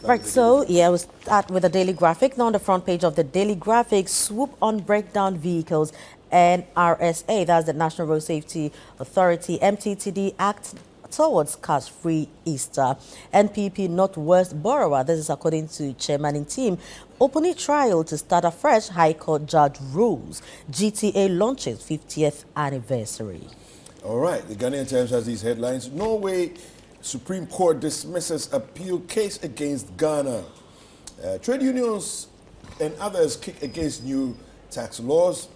Right, so yeah, we'll start with the Daily Graphic. Now on the front page of the Daily Graphic, swoop on breakdown vehicles. NRSA, that's the National Road Safety Authority, MTTD Act towards cash-free Easter. NPP not worst borrower, this is according to Chairman in Team. Opening trial to start afresh, High Court judge rules. GTA launches 50th anniversary. All right, the Ghanaian Times has these headlines. Norway Supreme Court dismisses appeal case against Ghana. Trade unions and others kick against new tax laws.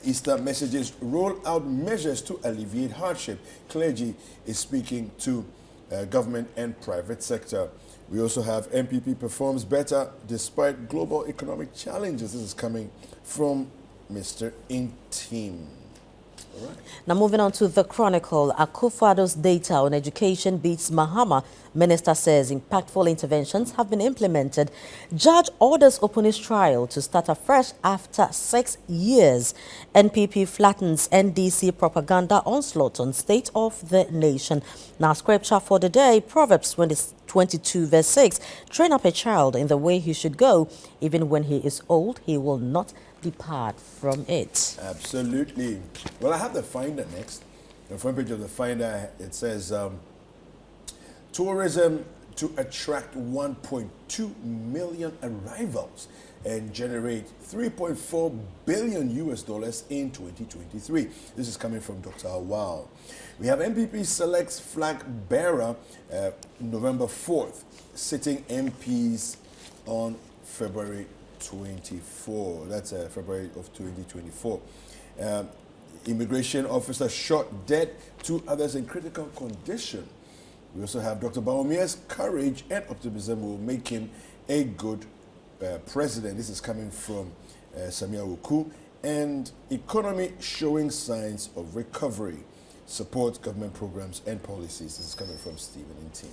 Easter messages roll out measures to alleviate hardship. Clergy is speaking to government and private sector. We also have MPP performs better despite global economic challenges. This is coming from Mr. Intim. Right. Now moving on to the Chronicle, Akufo-Addo's data on education beats Mahama. Minister says impactful interventions have been implemented. Judge orders openings trial to start afresh after 6 years. NPP flattens NDC propaganda onslaught on state of the nation. Now scripture for the day, Proverbs 22 verse 6. Train up a child in the way he should go. Even when he is old, he will not depart from it. Absolutely. Well, I have the Finder next. The front page of the Finder, it says tourism to attract 1.2 million arrivals and generate 3.4 billion US dollars in 2023. This is coming from Dr. Awal. We have MPP selects flag bearer November 4th, sitting MPs on February 24. That's February of 2024. Immigration officer shot dead, 2 others in critical condition. We also have Dr. Baumia's courage and optimism will make him a good president. This is coming from Samia Wuku. And economy showing signs of recovery. Support government programs and policies. This is coming from Stephen Intim.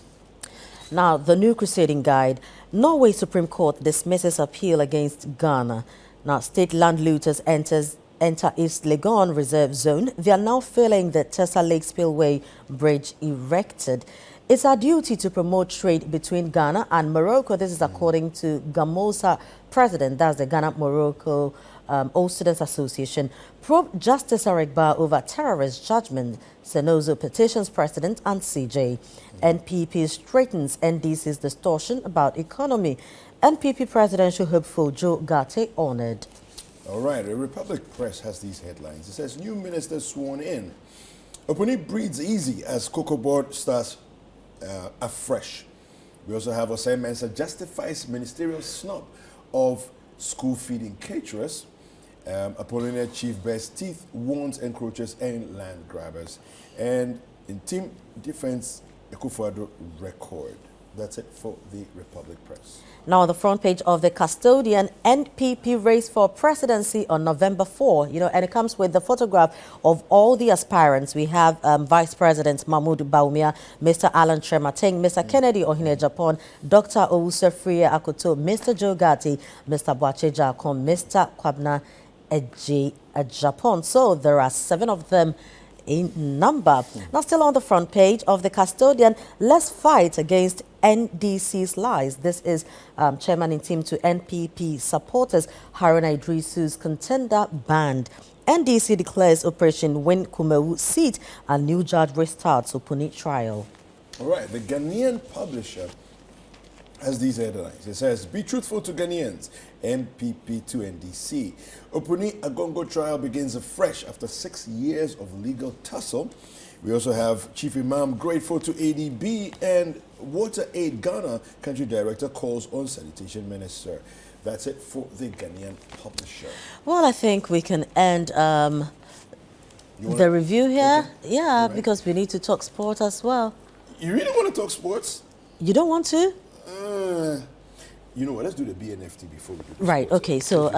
Now, the new crusading guide. Norway Supreme Court dismisses appeal against Ghana. Now, state land looters enter East Legon Reserve Zone. They are now filling the Tessa Lake Spillway Bridge erected. It's our duty to promote trade between Ghana and Morocco. This is according to GAMOSA president, that's the Ghana-Morocco All Students Association. Probe Justice Aregba over terrorist judgment. Senozo petitions president and CJ. NPP straightens NDC's distortion about economy. NPP presidential hopeful Joe Gate honored. All right, the Republic Press has these headlines. It says, new minister sworn in. Oponi breathes easy as Cocoa Board starts afresh. We also have Osei Mensah justifies ministerial snub of school feeding caterers. Apollinaire Chief bears teeth, warns encroachers and land grabbers. And in team defense, Akufo-Addo record. That's it for the Republic Press. Now on the front page of the Custodian, NPP race for presidency on November 4. And it comes with the photograph of all the aspirants. We have Vice President Mahmoud Bawumia, Mr. Alan Tremateng, Mr. Kennedy Ohene Japan, Dr. Owusu-Afriyie Akoto, Mr. Joe Gatti, Mr. Boache Jakon, Mr. Kwabena Eji Japan. So there are 7 of them in number. Now still on the front page of the Custodian, let's fight against NDC's lies. This is Chairman in Team to NPP supporters. Haruna Idrisu's contender banned. NDC declares Operation Win Kumewu seat and new judge restarts Opuni trial. All right, the Ghanaian publisher has these headlines. It says, be truthful to Ghanaians, NPP to NDC. Opuni Agongo trial begins afresh after 6 years of legal tussle. We also have Chief Imam grateful to ADB and Water Aid Ghana Country Director calls on Sanitation Minister. That's it for the Ghanaian publisher. Well, I think we can end the review here. Okay. Yeah, right. Because we need to talk sport as well. You really want to talk sports? You don't want to? You know what? Let's do the BNFT before we do the right. sports. Okay. So,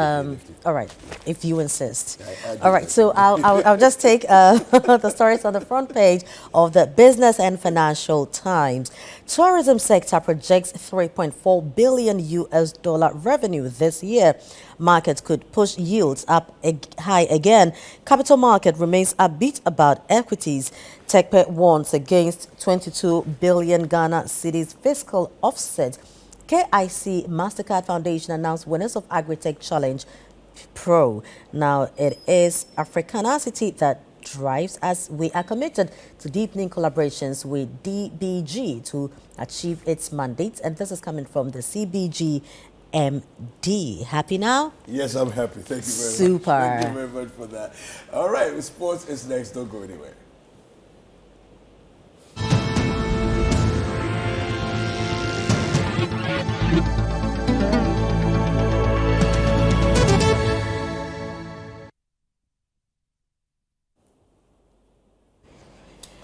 all right. If you insist. All right. So I'll just take the stories on the front page of the Business and Financial Times. Tourism sector projects 3.4 billion US dollar revenue this year. Markets could push yields up high again. Capital market remains upbeat about equities. TechPet warns against 22 billion Ghana cedis fiscal offset KIC MasterCard Foundation announced winners of Agritech Challenge Pro. Now, it is Africanacity that drives us. We are committed to deepening collaborations with DBG to achieve its mandates. And this is coming from the CBG MD. Happy now? Yes, I'm happy. Thank you very much. Super. Thank you very much for that. All right, sports is next. Don't go anywhere.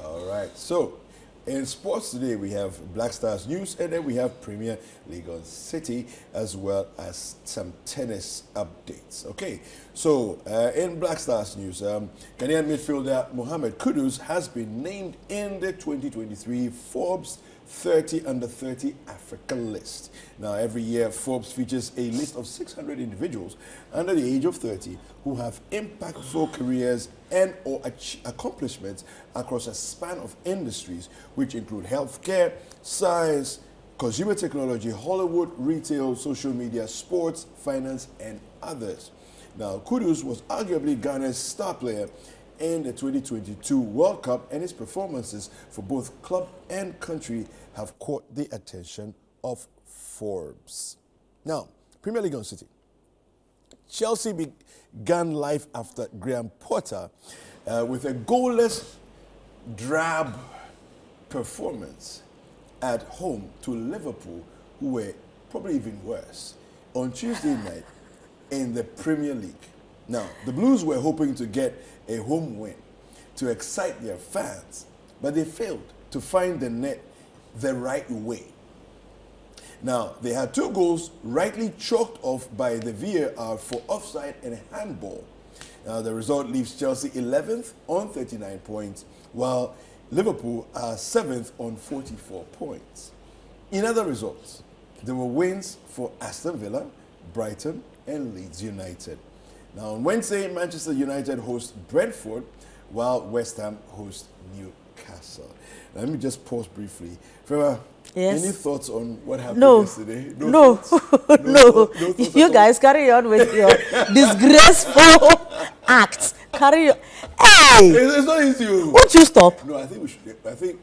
All right, so in sports today, we have Black Stars News, and then we have Premier League on Citi, as well as some tennis updates. Okay, so in Black Stars News, Ghanaian midfielder Mohamed Kudus has been named in the 2023 Forbes 30 under 30 Africa list. Now, every year, Forbes features a list of 600 individuals under the age of 30 who have impactful careers and or accomplishments across a span of industries, which include healthcare, science, consumer technology, Hollywood, retail, social media, sports, finance, and others. Now, Kudus was arguably Ghana's star player in the 2022 World Cup, and his performances for both club and country have caught the attention of Forbes. Now, Premier League on Citi. Chelsea began life after Graham Potter with a goalless, drab performance at home to Liverpool, who were probably even worse, on Tuesday night in the Premier League. Now, the Blues were hoping to get a home win to excite their fans, but they failed to find the net the right way. Now, they had 2 goals rightly chalked off by the VAR for offside and handball. Now, the result leaves Chelsea 11th on 39 points, while Liverpool are 7th on 44 points. In other results, there were wins for Aston Villa, Brighton, and Leeds United. Now, on Wednesday, Manchester United host Brentford, while West Ham host Newcastle. Now, let me just pause briefly. Fema, yes. Any thoughts on what happened yesterday? No. You guys carry on with your disgraceful acts. Carry on. Hey! It's not easy. Won't you stop? No, I think we should. I think.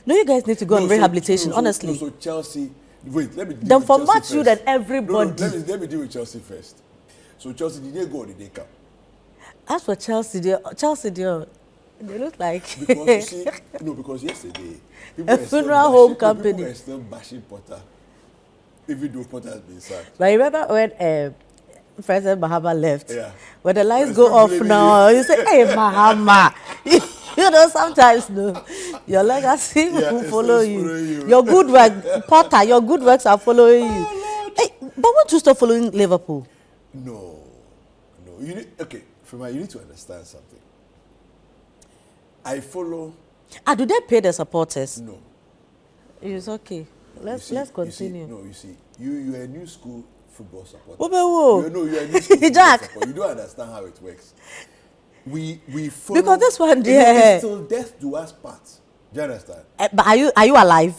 No, you guys need to go on rehabilitation, honestly. So Chelsea. Wait, let me. Then format you than everybody. No, let me deal with Chelsea first. So Chelsea, did they go or did they come? As for Chelsea, they look like because you see, because yesterday a funeral home company. People were still bashing Potter, even though Potter has been sacked. But remember when President Mahama left? Yeah. When the lights go off now, you say, "Hey, Mahama." You know, sometimes your legacy will follow you. Your good work, Potter, your good works are following you. Hey, but won't you stop following Liverpool? No. You need, okay, Fema, you need to understand something. I follow. Do they pay the supporters? No. It's okay. Let's continue. You see, you're a new school football supporter. Whoa. You're a new school Jack. football supporter. You don't understand how it works. We follow. Because this one, it's till death do us part. Do you understand? But are you alive?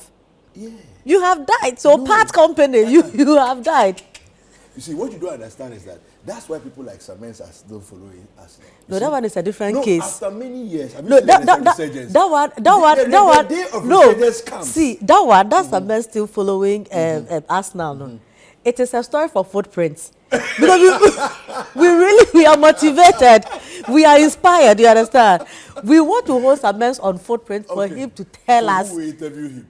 Yeah. You have died. So part company, you have died. You see, what you don't understand is that that's why people like Samens are still following us. No, that one is a different case. After many years, have you No, seen that one. The day of resurgence comes. See, that's Samens still following Arsenal. No, it is a story for footprints. Because we are motivated, we are inspired. You understand? We want to host Samens on footprints for him to tell us. Who will interview him?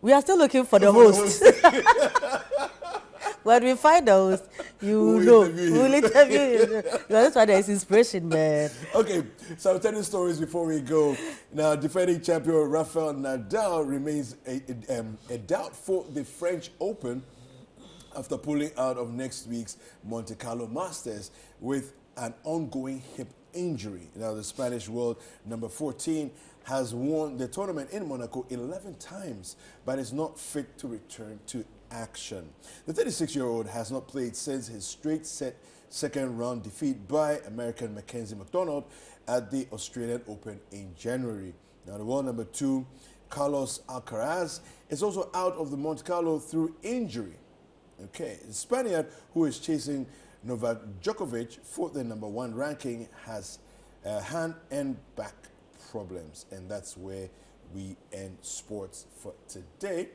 We are still looking for the host. When we find the host, you know. We'll interview him. That's why there is inspiration, man. Okay, so I'm telling stories before we go. Now, defending champion Rafael Nadal remains a doubt for the French Open after pulling out of next week's Monte Carlo Masters with an ongoing hip injury. Now, the Spanish world number 14 has won the tournament in Monaco 11 times, but is not fit to return to action. The 36-year-old has not played since his straight-set second-round defeat by American Mackenzie McDonald at the Australian Open in January. Now, the world number 2 Carlos Alcaraz is also out of the Monte Carlo through injury. Okay, the Spaniard, who is chasing Novak Djokovic for the #1 ranking, has hand and back problems, and that's where we end sports for today.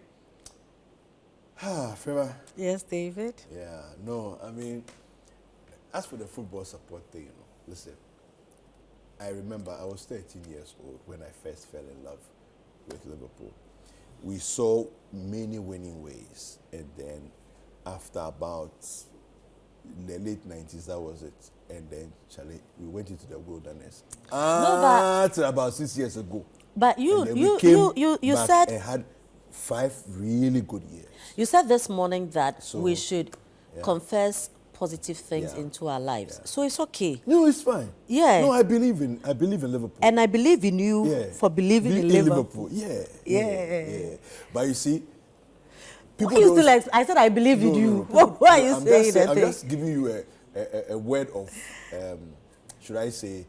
Feva. Yes, David. Yeah, no, I mean, as for the football support thing, listen, I remember I was 13 years old when I first fell in love with Liverpool. We saw many winning ways, and then after about the late 90s, that was it. And then, Charlie, we went into the wilderness. Till about 6 years ago. But you back said and had 5 really good years. You said this morning that So, we should confess positive things into our lives. So it's okay. No, it's fine. Yeah. No, I believe in Liverpool. And I believe in you for believing in Liverpool. Yeah. But you see, people Why you still I said I believe in you. Why are you saying that? I'm just giving you a word of, should I say,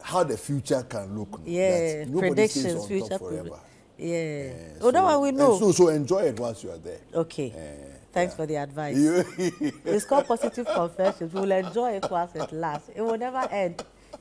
how the future can look. Yeah, predictions, future forever. Yeah. That one we know. So enjoy it whilst you are there. Okay. Thanks for the advice. It's called positive confessions. We will enjoy it whilst it lasts. It will never end.